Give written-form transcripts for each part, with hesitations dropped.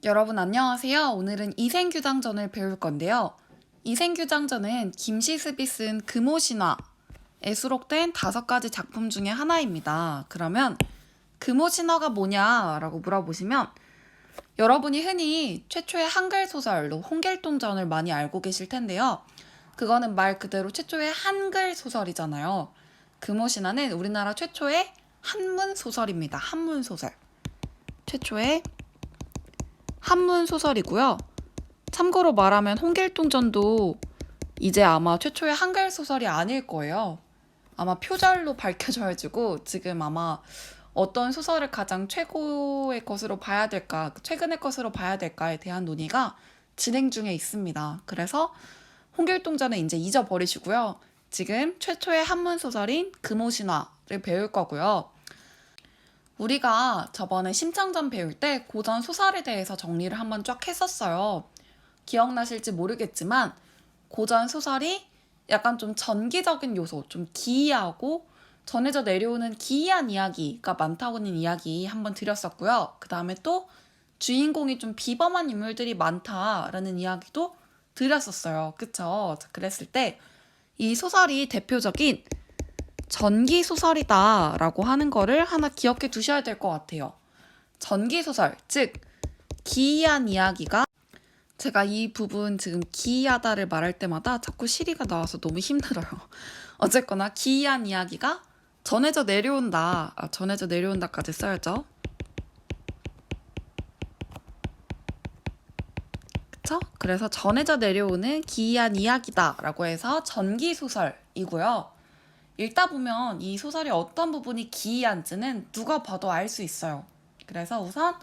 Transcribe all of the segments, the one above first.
여러분 안녕하세요. 오늘은 이생규장전을 배울 건데요. 이생규장전은 김시습이 쓴 금오신화에 수록된 5가지 작품 중에 하나입니다. 그러면 금오신화가 뭐냐라고 물어보시면 여러분이 흔히 최초의 한글 소설로 홍길동전을 많이 알고 계실 텐데요. 그거는 말 그대로 최초의 한글 소설이잖아요. 금오신화는 우리나라 최초의 한문 소설입니다. 한문 소설. 최초의 한문 소설이고요. 참고로 말하면 홍길동전도 이제 아마 최초의 한글 소설이 아닐 거예요. 아마 표절로 밝혀져가지고 지금 아마 어떤 소설을 가장 최고의 것으로 봐야 될까, 최근의 것으로 봐야 될까에 대한 논의가 진행 중에 있습니다. 그래서 홍길동전은 이제 잊어버리시고요. 지금 최초의 한문 소설인 금오신화를 배울 거고요. 우리가 저번에 심창전 배울 때 고전 소설에 대해서 정리를 한번 쫙 했었어요. 기억나실지 모르겠지만 고전 소설이 약간 좀 전기적인 요소, 좀 기이하고 전해져 내려오는 기이한 이야기가 많다고는 이야기 한번 드렸었고요. 그 다음에 또 주인공이 좀 비범한 인물들이 많다라는 이야기도 드렸었어요. 그쵸? 그랬을 때 이 소설이 대표적인 전기소설이다라고 하는 거를 하나 기억해 두셔야 될 것 같아요. 전기소설, 즉 기이한 이야기가 제가 이 부분 지금 기이하다를 말할 때마다 자꾸 시리가 나와서 너무 힘들어요. 어쨌거나 기이한 이야기가 전해져 내려온다. 전해져 내려온다까지 써야죠. 그쵸? 그래서 전해져 내려오는 기이한 이야기다라고 해서 전기소설이고요. 읽다 보면 이 소설의 어떤 부분이 기이한지는 누가 봐도 알 수 있어요. 그래서 우선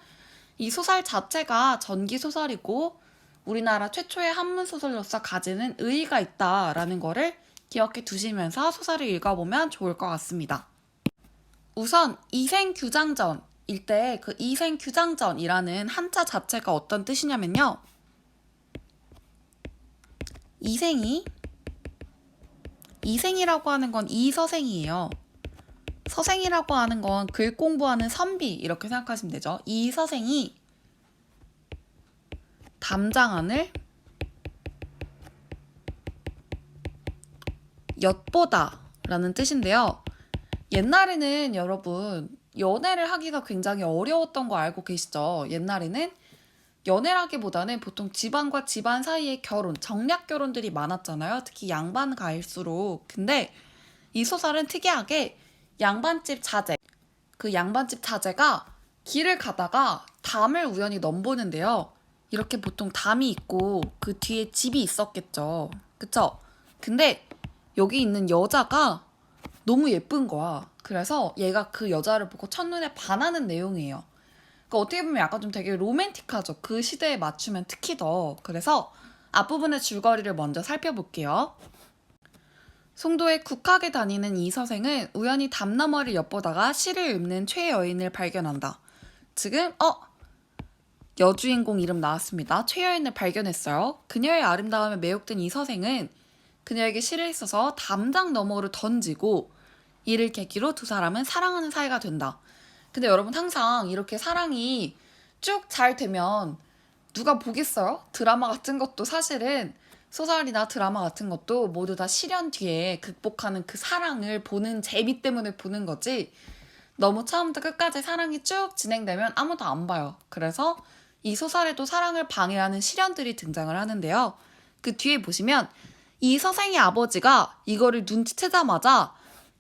이 소설 자체가 전기소설이고 우리나라 최초의 한문소설로서 가지는 의의가 있다라는 거를 기억해 두시면서 소설을 읽어보면 좋을 것 같습니다. 우선 이생규장전일 때 그 이생규장전이라는 한자 자체가 어떤 뜻이냐면요. 이생이라고 하는 건 이서생이에요. 서생이라고 하는 건 글 공부하는 선비 이렇게 생각하시면 되죠. 이 서생이 담장안을 엿보다 라는 뜻인데요. 옛날에는 여러분 연애를 하기가 굉장히 어려웠던 거 알고 계시죠? 옛날에는 연애라기보다는 보통 집안과 집안 사이의 결혼, 정략 결혼들이 많았잖아요. 특히 양반 가일수록. 근데 이 소설은 특이하게 양반집 자제, 그 양반집 자제가 길을 가다가 담을 우연히 넘보는데요. 이렇게 보통 담이 있고 그 뒤에 집이 있었겠죠. 그쵸? 근데 여기 있는 여자가 너무 예쁜 거야. 그래서 얘가 그 여자를 보고 첫눈에 반하는 내용이에요. 그러니까 어떻게 보면 약간 좀 되게 로맨틱하죠. 그 시대에 맞추면 특히 더. 그래서 앞부분의 줄거리를 먼저 살펴볼게요. 송도에 국학에 다니는 이 서생은 우연히 담 너머를 엿보다가 시를 읊는 최 여인을 발견한다. 지금 여주인공 이름 나왔습니다. 최 여인을 발견했어요. 그녀의 아름다움에 매혹된 이 서생은 그녀에게 시를 써서 담장 너머로 던지고 이를 계기로 두 사람은 사랑하는 사이가 된다. 근데 여러분 항상 이렇게 사랑이 쭉 잘 되면 누가 보겠어요? 드라마 같은 것도 사실은 소설이나 드라마 같은 것도 모두 다 실현 뒤에 극복하는 그 사랑을 보는 재미 때문에 보는 거지 너무 처음부터 끝까지 사랑이 쭉 진행되면 아무도 안 봐요. 그래서 이 소설에도 사랑을 방해하는 실현들이 등장을 하는데요. 그 뒤에 보시면 이 서생의 아버지가 이거를 눈치채자마자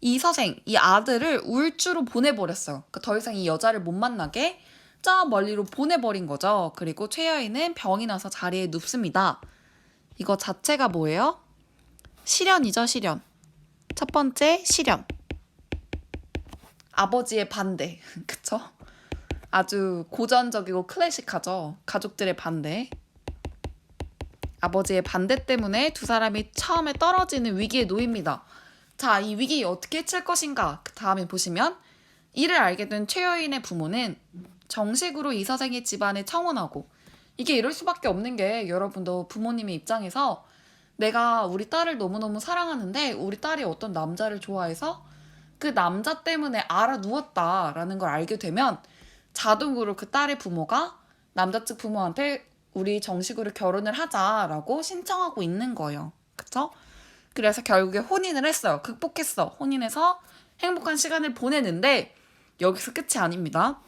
이 서생, 이 아들을 울주로 보내버렸어요. 그러니까 더 이상 이 여자를 못 만나게 저 멀리로 보내버린 거죠. 그리고 최 여인은 병이 나서 자리에 눕습니다. 이거 자체가 뭐예요? 실현이죠, 실현. 첫 번째 실현. 아버지의 반대. 그쵸? 아주 고전적이고 클래식하죠. 가족들의 반대. 아버지의 반대 때문에 두 사람이 처음에 떨어지는 위기에 놓입니다. 자, 이 위기 어떻게 칠 것인가? 그 다음에 보시면 이를 알게 된 최 여인의 부모는 정식으로 이 서생의 집안에 청혼하고 이게 이럴 수밖에 없는 게 여러분도 부모님의 입장에서 내가 우리 딸을 너무너무 사랑하는데 우리 딸이 어떤 남자를 좋아해서 그 남자 때문에 알아 누웠다라는 걸 알게 되면 자동으로 그 딸의 부모가 남자 측 부모한테 우리 정식으로 결혼을 하자라고 신청하고 있는 거예요. 그쵸? 그래서 결국에 혼인을 했어요. 극복했어. 혼인해서 행복한 시간을 보내는데 여기서 끝이 아닙니다.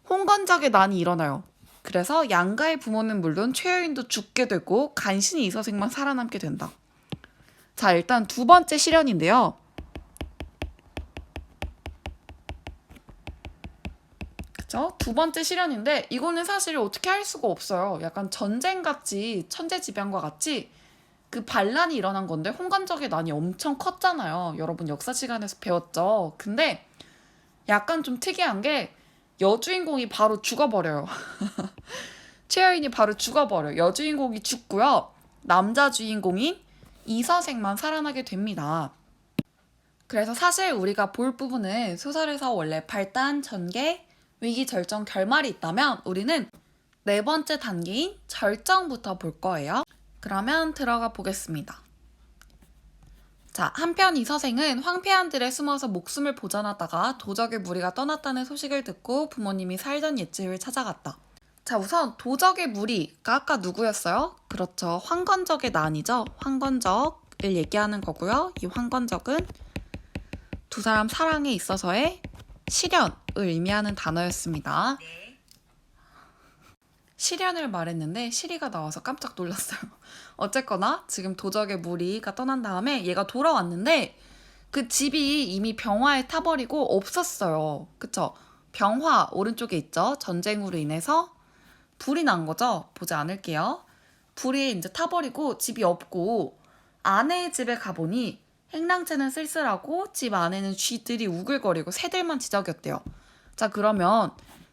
홍건적의 난이 일어나요. 그래서 양가의 부모는 물론 최여인도 죽게 되고 간신히 이서생만 살아남게 된다. 자, 일단 두 번째 시련인데요. 그쵸? 두 번째 시련인데 이거는 사실 어떻게 할 수가 없어요. 약간 전쟁같이 천재지변과 같이 그 반란이 일어난 건데 홍건적의 난이 엄청 컸잖아요. 여러분 역사 시간에서 배웠죠. 근데 약간 좀 특이한 게 여주인공이 바로 죽어버려요. 최여인이 바로 죽어버려요. 여주인공이 죽고요. 남자 주인공인 이서생만 살아나게 됩니다. 그래서 사실 우리가 볼 부분은 소설에서 원래 발단, 전개, 위기, 절정, 결말이 있다면 우리는 네 번째 단계인 절정부터 볼 거예요. 그러면 들어가 보겠습니다. 자, 한편 이서생은 황폐한들에 숨어서 목숨을 보존하다가 도적의 무리가 떠났다는 소식을 듣고 부모님이 살던 옛집을 찾아갔다. 자, 우선 도적의 무리가 아까 누구였어요? 그렇죠. 황건적의 난이죠. 황건적을 얘기하는 거고요. 이 황건적은 두 사람 사랑에 있어서의 시련을 의미하는 단어였습니다. 시련을 말했는데 시리가 나와서 깜짝 놀랐어요. 어쨌거나 지금 도적의 무리가 떠난 다음에 얘가 돌아왔는데 그 집이 이미 병화에 타버리고 없었어요. 그쵸? 병화 오른쪽에 있죠? 전쟁으로 인해서 불이 난 거죠? 보지 않을게요. 불이 이제 타버리고 집이 없고 아내의 집에 가보니 행랑채는 쓸쓸하고 집 안에는 쥐들이 우글거리고 새들만 지저귀었대요. 자, 그러면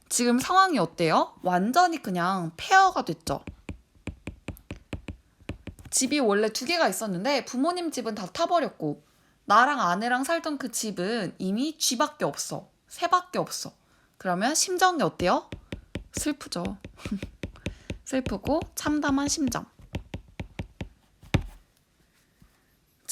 지금 상황이 어때요? 완전히 그냥 폐허가 됐죠. 집이 원래 두 개가 있었는데 부모님 집은 다 타버렸고 나랑 아내랑 살던 그 집은 이미 쥐밖에 없어. 새밖에 없어. 그러면 심정이 어때요? 슬프죠. 슬프고 참담한 심정.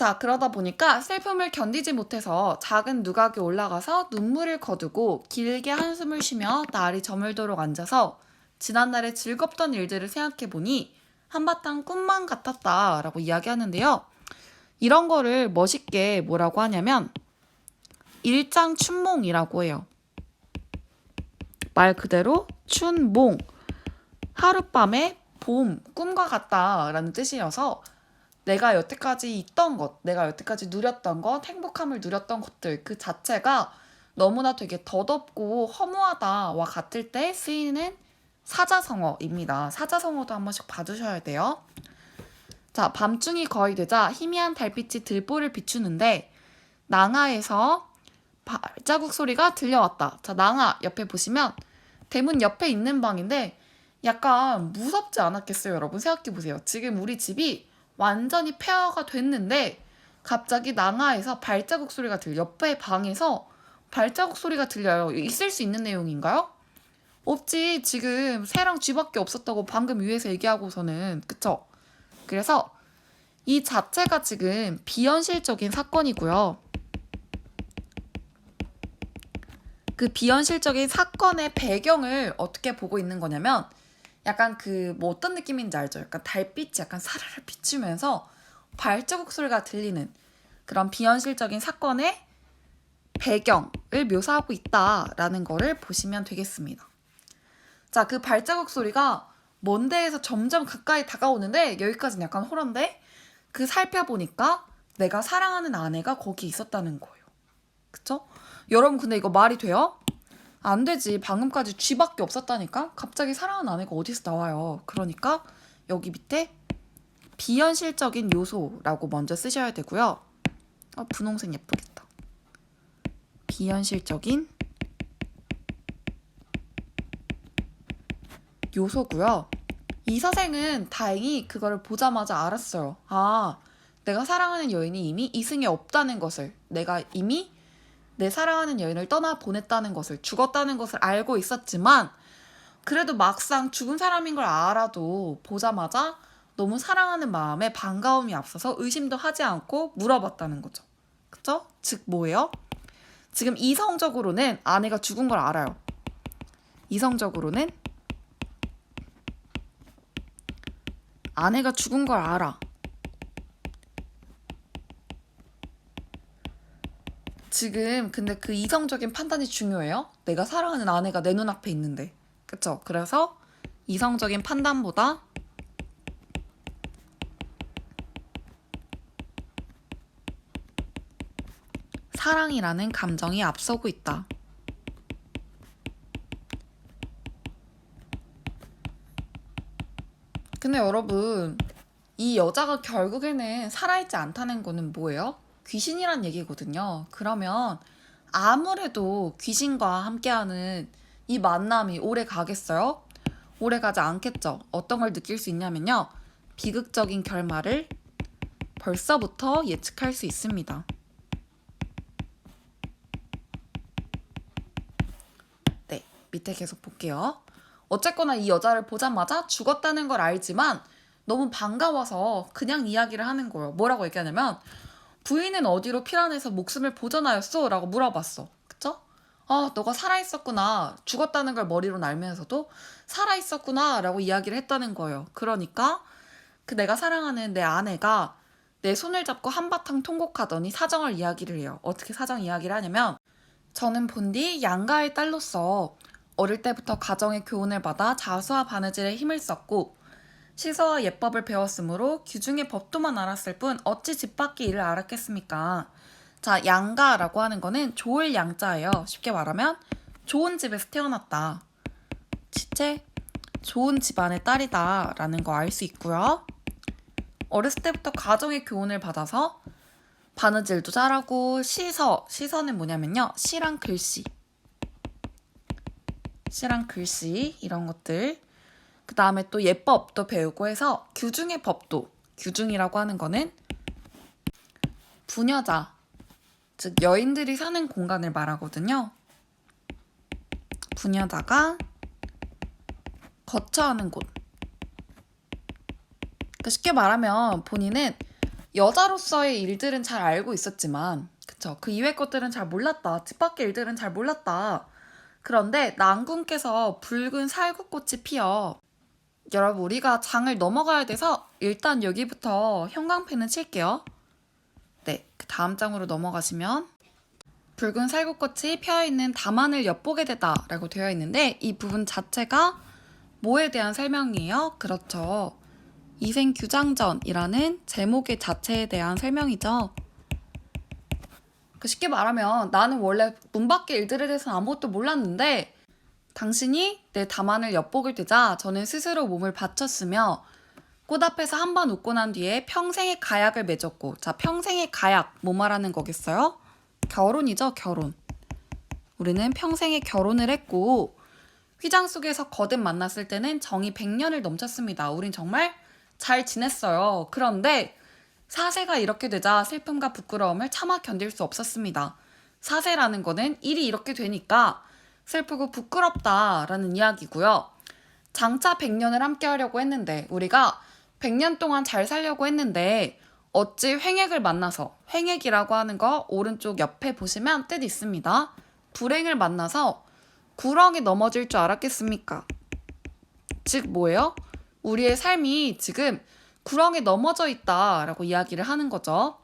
자, 그러다 보니까 슬픔을 견디지 못해서 작은 누각에 올라가서 눈물을 거두고 길게 한숨을 쉬며 날이 저물도록 앉아서 지난날의 즐겁던 일들을 생각해보니 한바탕 꿈만 같았다라고 이야기하는데요. 이런 거를 멋있게 뭐라고 하냐면 일장춘몽이라고 해요. 말 그대로 춘몽, 하룻밤의 봄, 꿈과 같다라는 뜻이어서 내가 여태까지 있던 것, 내가 여태까지 누렸던 것, 행복함을 누렸던 것들 그 자체가 너무나 되게 덧없고 허무하다와 같을 때 쓰이는 사자성어입니다. 사자성어도 한 번씩 봐주셔야 돼요. 자, 밤중이 거의 되자 희미한 달빛이 들보를 비추는데 낭하에서 발자국 소리가 들려왔다. 자, 낭하 옆에 보시면 대문 옆에 있는 방인데 약간 무섭지 않았겠어요, 여러분? 생각해보세요. 지금 우리 집이 완전히 폐허가 됐는데 갑자기 낭하에서 발자국 소리가 옆에 방에서 발자국 소리가 들려요. 있을 수 있는 내용인가요? 없지. 지금 새랑 쥐밖에 없었다고 방금 위에서 얘기하고서는. 그쵸? 그래서 이 자체가 지금 비현실적인 사건이고요. 그 비현실적인 사건의 배경을 어떻게 보고 있는 거냐면 약간 그 뭐 어떤 느낌인지 알죠? 약간 달빛이 약간 사르르 비추면서 발자국 소리가 들리는 그런 비현실적인 사건의 배경을 묘사하고 있다라는 거를 보시면 되겠습니다. 자, 그 발자국 소리가 먼 데에서 점점 가까이 다가오는데 여기까지는 약간 호런데 그 살펴보니까 내가 사랑하는 아내가 거기 있었다는 거예요. 그쵸? 여러분 근데 이거 말이 돼요? 안 되지. 방금까지 쥐밖에 없었다니까? 갑자기 사랑하는 아내가 어디서 나와요. 그러니까 여기 밑에 비현실적인 요소라고 먼저 쓰셔야 되고요. 분홍색 예쁘겠다. 비현실적인 요소고요. 이 서생은 다행히 그거를 보자마자 알았어요. 아, 내가 사랑하는 여인이 이미 이승에 없다는 것을, 내가 이미 내 사랑하는 여인을 떠나보냈다는 것을, 죽었다는 것을 알고 있었지만 그래도 막상 죽은 사람인 걸 알아도 보자마자 너무 사랑하는 마음에 반가움이 앞서서 의심도 하지 않고 물어봤다는 거죠. 그쵸? 즉 뭐예요? 지금 이성적으로는 아내가 죽은 걸 알아요. 이성적으로는 아내가 죽은 걸 알아. 지금 근데 그 이성적인 판단이 중요해요? 내가 사랑하는 아내가 내 눈앞에 있는데. 그쵸? 그래서 이성적인 판단보다 사랑이라는 감정이 앞서고 있다. 근데 여러분, 이 여자가 결국에는 살아있지 않다는 거는 뭐예요? 귀신이란 얘기거든요. 그러면 아무래도 귀신과 함께하는 이 만남이 오래 가겠어요? 오래 가지 않겠죠. 어떤 걸 느낄 수 있냐면요. 비극적인 결말을 벌써부터 예측할 수 있습니다. 네, 밑에 계속 볼게요. 어쨌거나 이 여자를 보자마자 죽었다는 걸 알지만 너무 반가워서 그냥 이야기를 하는 거예요. 뭐라고 얘기하냐면 부인은 어디로 피난해서 목숨을 보전하였어? 라고 물어봤어. 그쵸? 아, 너가 살아있었구나. 죽었다는 걸 머리로 알면서도 살아있었구나. 라고 이야기를 했다는 거예요. 그러니까 그 내가 사랑하는 내 아내가 내 손을 잡고 한바탕 통곡하더니 사정을 이야기를 해요. 어떻게 사정 이야기를 하냐면 저는 본디 양가의 딸로서 어릴 때부터 가정의 교훈을 받아 자수와 바느질에 힘을 썼고 시서와 예법을 배웠으므로 규중의 법도만 알았을 뿐 어찌 집 밖의 일을 알았겠습니까? 자, 양가라고 하는 거는 좋을 양자예요. 쉽게 말하면 좋은 집에서 태어났다. 지체 좋은 집안의 딸이다 라는 거 알 수 있고요. 어렸을 때부터 가정의 교훈을 받아서 바느질도 잘하고 시서는 뭐냐면요. 시랑 글씨 이런 것들 그 다음에 또 예법도 배우고 해서 규중의 법도 규중이라고 하는 거는 부녀자 즉 여인들이 사는 공간을 말하거든요. 부녀자가 거처하는 곳. 그러니까 쉽게 말하면 본인은 여자로서의 일들은 잘 알고 있었지만 그쵸 그 이외 것들은 잘 몰랐다. 집 밖의 일들은 잘 몰랐다. 그런데 난군께서 붉은 살구꽃이 피어 여러분 우리가 장을 넘어가야 돼서 일단 여기부터 형광펜은 칠게요. 네, 그 다음 장으로 넘어가시면 붉은 살구꽃이 피어있는 담안을 엿보게 되다 라고 되어 있는데 이 부분 자체가 뭐에 대한 설명이에요? 그렇죠. 이생규장전이라는 제목의 자체에 대한 설명이죠. 쉽게 말하면 나는 원래 문 밖의 일들에 대해서는 아무것도 몰랐는데 당신이 내 담안을 엿보게 되자 저는 스스로 몸을 바쳤으며 꽃 앞에서 한 번 웃고 난 뒤에 평생의 가약을 맺었고 자 평생의 가약 뭐 말하는 거겠어요? 결혼이죠 결혼. 우리는 평생의 결혼을 했고 휘장 속에서 거듭 만났을 때는 정이 100년을 넘쳤습니다. 우린 정말 잘 지냈어요. 그런데 사세가 이렇게 되자 슬픔과 부끄러움을 차마 견딜 수 없었습니다. 사세라는 거는 일이 이렇게 되니까 슬프고 부끄럽다라는 이야기고요. 장차 100년을 함께 하려고 했는데 우리가 100년 동안 잘 살려고 했는데 어찌 횡액을 만나서 횡액이라고 하는 거 오른쪽 옆에 보시면 뜻 있습니다. 불행을 만나서 구렁이 넘어질 줄 알았겠습니까? 즉 뭐예요? 우리의 삶이 지금 구렁에 넘어져 있다라고 이야기를 하는 거죠.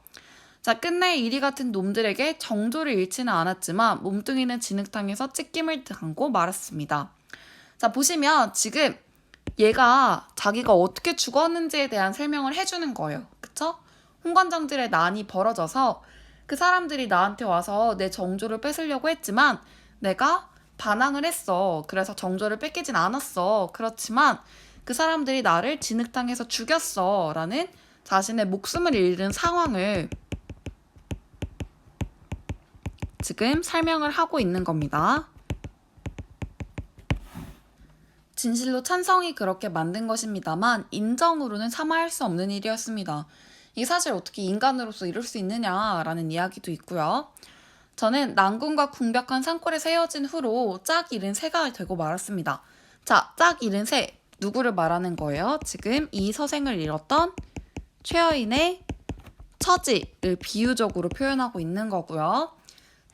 자, 끝내 이리 같은 놈들에게 정조를 잃지는 않았지만 몸뚱이는 진흙탕에서 찢김을 당고 말았습니다. 자, 보시면 지금 얘가 자기가 어떻게 죽었는지에 대한 설명을 해주는 거예요. 그쵸? 홍관장들의 난이 벌어져서 그 사람들이 나한테 와서 내 정조를 뺏으려고 했지만 내가 반항을 했어. 그래서 정조를 뺏기진 않았어. 그렇지만 그 사람들이 나를 진흙탕에서 죽였어. 라는 자신의 목숨을 잃은 상황을 지금 설명을 하고 있는 겁니다. 진실로 찬성이 그렇게 만든 것입니다만 인정으로는 참아할 수 없는 일이었습니다. 이 사실 어떻게 인간으로서 이룰 수 있느냐라는 이야기도 있고요. 저는 난군과 궁벽한 산골에 세워진 후로 짝 잃은 새가 되고 말았습니다. 자, 짝 잃은 새 누구를 말하는 거예요? 지금 이 서생을 잃었던 최여인의 처지를 비유적으로 표현하고 있는 거고요.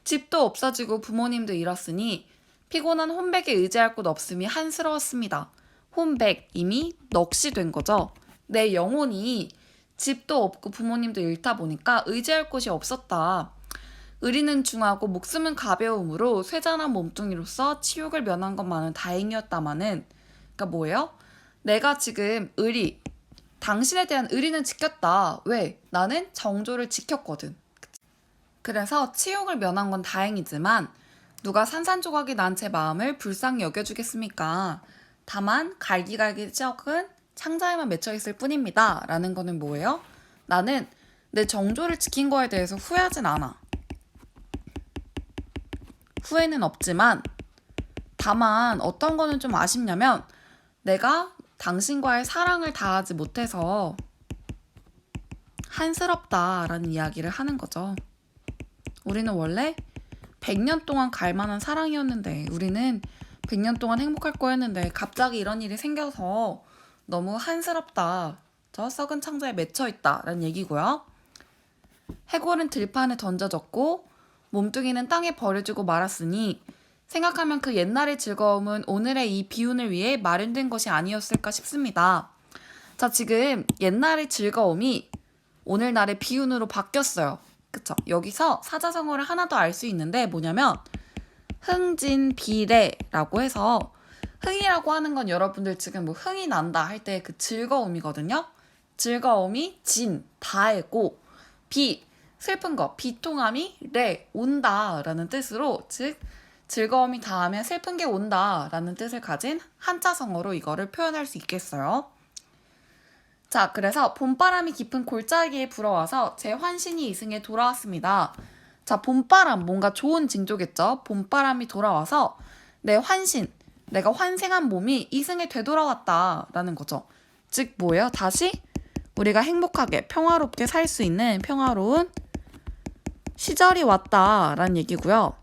집도 없어지고 부모님도 잃었으니 피곤한 혼백에 의지할 곳 없음이 한스러웠습니다. 혼백, 이미 넋이 된 거죠. 내 영혼이 집도 없고 부모님도 잃다 보니까 의지할 곳이 없었다. 의리는 중하고 목숨은 가벼움으로 쇠잔한 몸뚱이로서 치욕을 면한 것만은 다행이었다마는, 그러니까 뭐예요? 내가 지금 당신에 대한 의리는 지켰다. 왜? 나는 정조를 지켰거든. 그래서 치욕을 면한 건 다행이지만 누가 산산조각이 난 제 마음을 불쌍히 여겨주겠습니까? 다만 갈기갈기 쩍은 창자에만 맺혀있을 뿐입니다. 라는 거는 뭐예요? 나는 내 정조를 지킨 거에 대해서 후회하진 않아. 후회는 없지만 다만 어떤 거는 좀 아쉽냐면 내가 당신과의 사랑을 다하지 못해서 한스럽다라는 이야기를 하는 거죠. 우리는 원래 100년 동안 갈 만한 사랑이었는데, 우리는 100년 동안 행복할 거였는데 갑자기 이런 일이 생겨서 너무 한스럽다. 저 썩은 창자에 맺혀있다 라는 얘기고요. 해골은 들판에 던져졌고 몸뚱이는 땅에 버려지고 말았으니 생각하면 그 옛날의 즐거움은 오늘의 이 비운을 위해 마련된 것이 아니었을까 싶습니다. 자, 지금 옛날의 즐거움이 오늘날의 비운으로 바뀌었어요. 그쵸? 여기서 사자성어를 하나 더 알 수 있는데 뭐냐면 흥진비례라고 해서, 흥이라고 하는 건 여러분들 지금 뭐 흥이 난다 할 때 그 즐거움이거든요. 즐거움이 진, 다해고, 비, 슬픈 거, 비통함이 래, 온다 라는 뜻으로, 즉 즐거움이 다하면 슬픈 게 온다 라는 뜻을 가진 한자성어로 이거를 표현할 수 있겠어요. 자, 그래서 봄바람이 깊은 골짜기에 불어와서 제 환신이 이승에 돌아왔습니다. 자, 봄바람, 뭔가 좋은 징조겠죠? 봄바람이 돌아와서 내 환신, 내가 환생한 몸이 이승에 되돌아왔다라는 거죠. 즉 뭐예요? 다시 우리가 행복하게 평화롭게 살 수 있는 평화로운 시절이 왔다라는 얘기고요.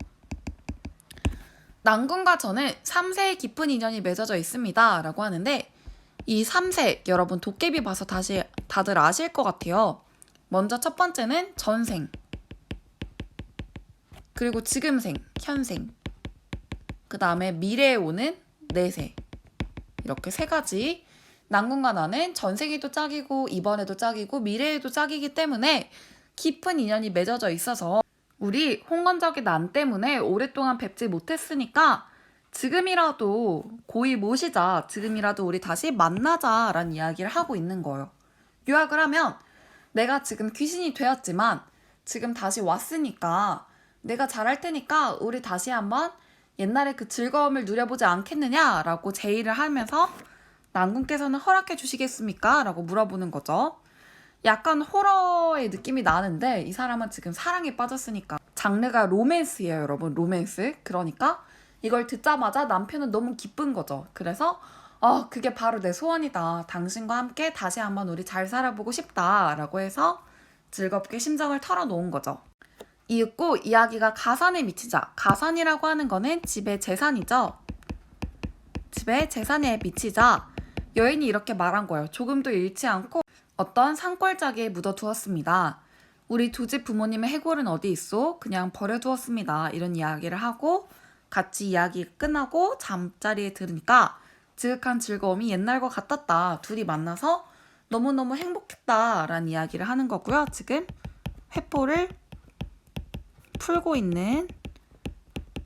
난군과 저는 3세의 깊은 인연이 맺어져 있습니다 라고 하는데, 이 3세 여러분 도깨비 봐서 다시 다들 아실 것 같아요. 먼저 첫 번째는 전생, 그리고 지금생, 현생, 그 다음에 미래에 오는 내세, 이렇게 세 가지. 난군과 나는 전생에도 짝이고 이번에도 짝이고 미래에도 짝이기 때문에 깊은 인연이 맺어져 있어서 우리 홍건적이 난 때문에 오랫동안 뵙지 못했으니까 지금이라도 고이 모시자, 지금이라도 우리 다시 만나자라는 이야기를 하고 있는 거예요. 요약을 하면 내가 지금 귀신이 되었지만 지금 다시 왔으니까 내가 잘할 테니까 우리 다시 한번 옛날에 그 즐거움을 누려보지 않겠느냐라고 제의를 하면서 난군께서는 허락해 주시겠습니까? 라고 물어보는 거죠. 약간 호러의 느낌이 나는데 이 사람은 지금 사랑에 빠졌으니까. 장르가 로맨스예요, 여러분. 로맨스. 그러니까 이걸 듣자마자 남편은 너무 기쁜 거죠. 그래서 그게 바로 내 소원이다. 당신과 함께 다시 한번 우리 잘 살아보고 싶다 라고 해서 즐겁게 심정을 털어놓은 거죠. 이윽고 이야기가 가산에 미치자. 가산이라고 하는 거는 집의 재산이죠. 집의 재산에 미치자 여인이 이렇게 말한 거예요. 조금도 잃지 않고 어떤 산골짜기에 묻어두었습니다. 우리 두 집 부모님의 해골은 어디 있어? 그냥 버려두었습니다. 이런 이야기를 하고 같이 이야기가 끝나고 잠자리에 들으니까 지극한 즐거움이 옛날과 같았다. 둘이 만나서 너무너무 행복했다라는 이야기를 하는 거고요. 지금 회포를 풀고 있는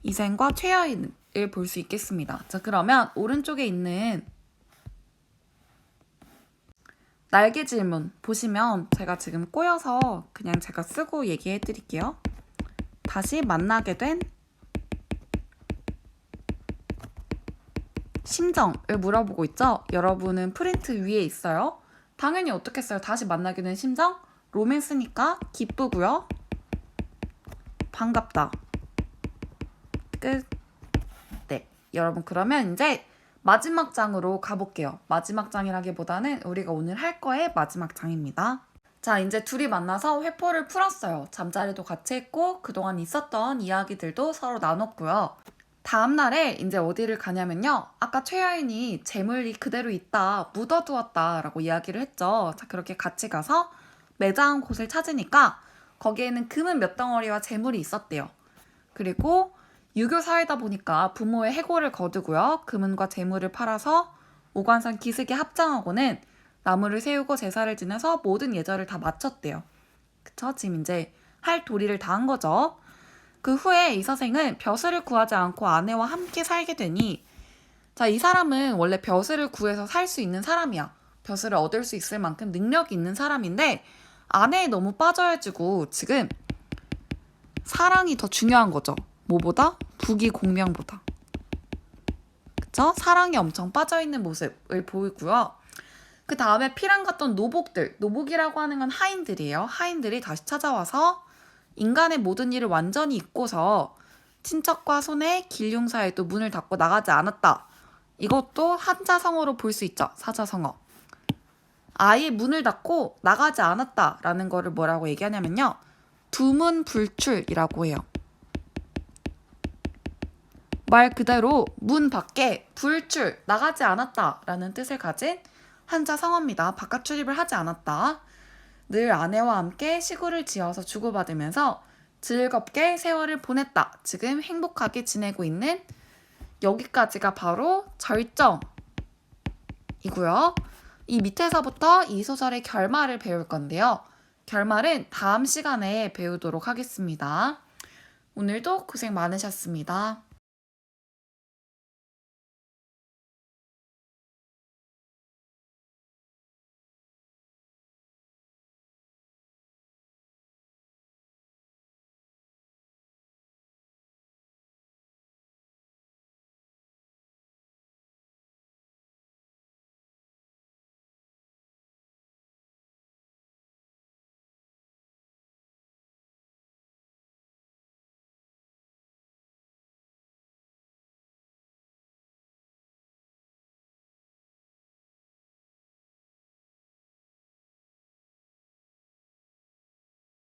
이생과 최여인을 볼 수 있겠습니다. 자, 그러면 오른쪽에 있는 날개 질문 보시면 제가 지금 꼬여서 그냥 제가 쓰고 얘기해 드릴게요. 다시 만나게 된 심정을 물어보고 있죠? 여러분은 프린트 위에 있어요. 당연히 어떻겠어요? 다시 만나게 된 심정? 로맨스니까 기쁘고요. 반갑다. 끝. 네, 여러분 그러면 이제 마지막 장으로 가볼게요. 마지막 장이라기보다는 우리가 오늘 할 거의 마지막 장입니다. 자, 이제 둘이 만나서 회포를 풀었어요. 잠자리도 같이 했고 그동안 있었던 이야기들도 서로 나눴고요. 다음날에 이제 어디를 가냐면요. 아까 최여인이 재물이 그대로 있다, 묻어두었다 라고 이야기를 했죠. 자, 그렇게 같이 가서 매장한 곳을 찾으니까 거기에는 금은 몇 덩어리와 재물이 있었대요. 그리고 유교 사회다 보니까 부모의 해골을 거두고요. 금은과 재물을 팔아서 오관산 기슭에 합장하고는 나무를 세우고 제사를 지내서 모든 예절을 다 마쳤대요. 그쵸? 지금 이제 할 도리를 다 한 거죠. 그 후에 이 서생은 벼슬을 구하지 않고 아내와 함께 살게 되니, 자, 이 사람은 원래 벼슬을 구해서 살 수 있는 사람이야. 벼슬을 얻을 수 있을 만큼 능력이 있는 사람인데 아내에 너무 빠져가지고 지금 사랑이 더 중요한 거죠. 뭐보다? 부귀 공명보다. 그쵸? 사랑이 엄청 빠져있는 모습을 보이고요. 그 다음에 피랑 갔던 노복들, 노복이라고 하는 건 하인들이에요. 하인들이 다시 찾아와서 인간의 모든 일을 완전히 잊고서 친척과 손에 길흉사에도 문을 닫고 나가지 않았다. 이것도 한자성어로 볼 수 있죠. 사자성어. 아예 문을 닫고 나가지 않았다라는 거를 뭐라고 얘기하냐면요. 두문불출이라고 해요. 말 그대로 문 밖에 불출, 나가지 않았다라는 뜻을 가진 한자성어입니다. 바깥 출입을 하지 않았다. 늘 아내와 함께 시구를 지어서 주고받으면서 즐겁게 세월을 보냈다. 지금 행복하게 지내고 있는, 여기까지가 바로 절정이고요. 이 밑에서부터 이 소설의 결말을 배울 건데요. 결말은 다음 시간에 배우도록 하겠습니다. 오늘도 고생 많으셨습니다.